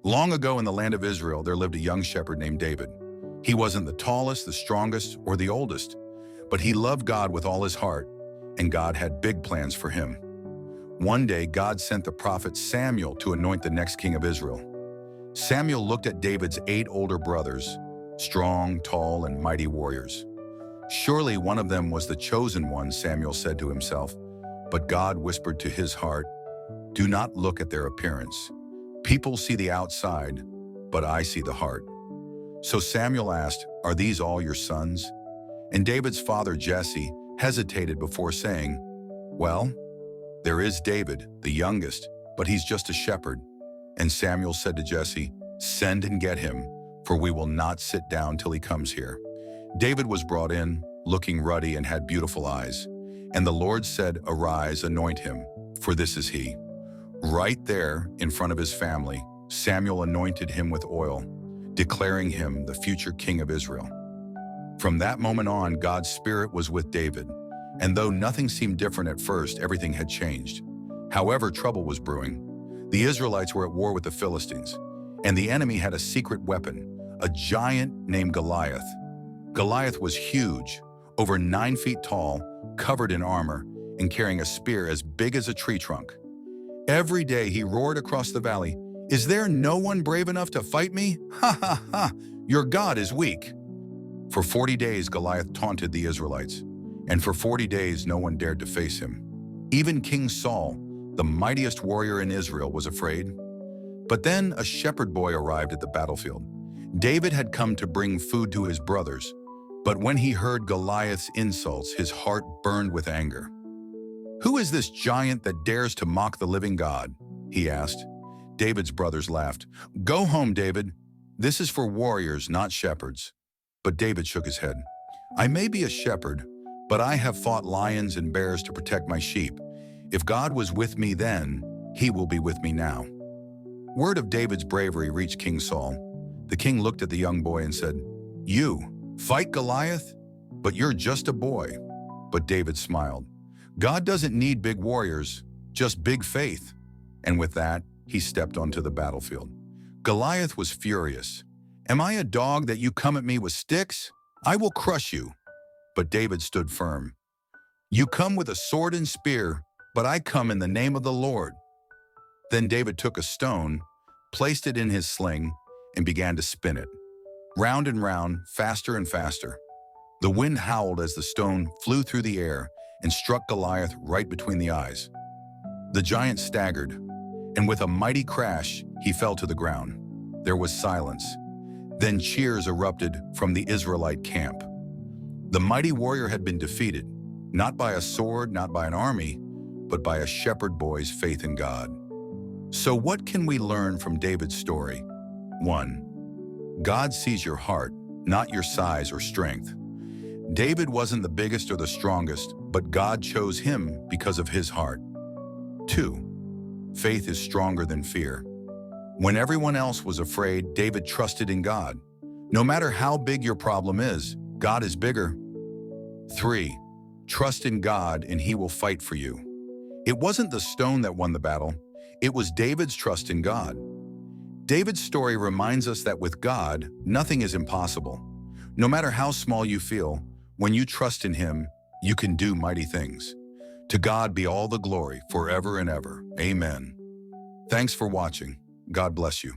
Long ago in the land of Israel, there lived a young shepherd named David. He wasn't the tallest, the strongest, or the oldest, but he loved God with all his heart, and God had big plans for him. One day, God sent the prophet Samuel to anoint the next king of Israel. Samuel looked at David's 8 older brothers, strong, tall, and mighty warriors. Surely one of them was the chosen one, Samuel said to himself, but God whispered to his heart, "Do not look at their appearance. People see the outside, but I see the heart." So Samuel asked, "Are these all your sons?" And David's father Jesse hesitated before saying, "Well, there is David, the youngest, but he's just a shepherd." And Samuel said to Jesse, "Send and get him, for we will not sit down till he comes here." David was brought in, looking ruddy and had beautiful eyes. And the Lord said, "Arise, anoint him, for this is he." Right there, in front of his family, Samuel anointed him with oil, declaring him the future king of Israel. From that moment on, God's Spirit was with David, and though nothing seemed different at first, everything had changed. However, trouble was brewing. The Israelites were at war with the Philistines, and the enemy had a secret weapon, a giant named Goliath. Goliath was huge, over 9 feet tall, covered in armor, and carrying a spear as big as a tree trunk. Every day he roared across the valley, "Is there no one brave enough to fight me? Ha ha ha! Your God is weak." For 40 days Goliath taunted the Israelites, and for 40 days no one dared to face him. Even King Saul, the mightiest warrior in Israel, was afraid. But then a shepherd boy arrived at the battlefield. David had come to bring food to his brothers, but when he heard Goliath's insults, his heart burned with anger. "Who is this giant that dares to mock the living God?" he asked. David's brothers laughed. "Go home, David. This is for warriors, not shepherds." But David shook his head. "I may be a shepherd, but I have fought lions and bears to protect my sheep. If God was with me then, he will be with me now." Word of David's bravery reached King Saul. The king looked at the young boy and said, "You fight Goliath? But you're just a boy." But David smiled. God doesn't need big warriors, just big faith. And with that, he stepped onto the battlefield. Goliath was furious. "Am I a dog that you come at me with sticks? I will crush you." But David stood firm. "You come with a sword and spear, but I come in the name of the Lord." Then David took a stone, placed it in his sling, and began to spin it. Round and round, faster and faster. The wind howled as the stone flew through the air and struck Goliath right between the eyes. The giant staggered, and with a mighty crash, he fell to the ground. There was silence. Then cheers erupted from the Israelite camp. The mighty warrior had been defeated, not by a sword, not by an army, but by a shepherd boy's faith in God. So what can we learn from David's story? 1. God sees your heart, not your size or strength. David wasn't the biggest or the strongest, but God chose him because of his heart. 2. Faith is stronger than fear. When everyone else was afraid, David trusted in God. No matter how big your problem is, God is bigger. 3. Trust in God and he will fight for you. It wasn't the stone that won the battle. It was David's trust in God. David's story reminds us that with God, nothing is impossible. No matter how small you feel, when you trust in him, you can do mighty things. To God be all the glory forever and ever. Amen. Thanks for watching. God bless you.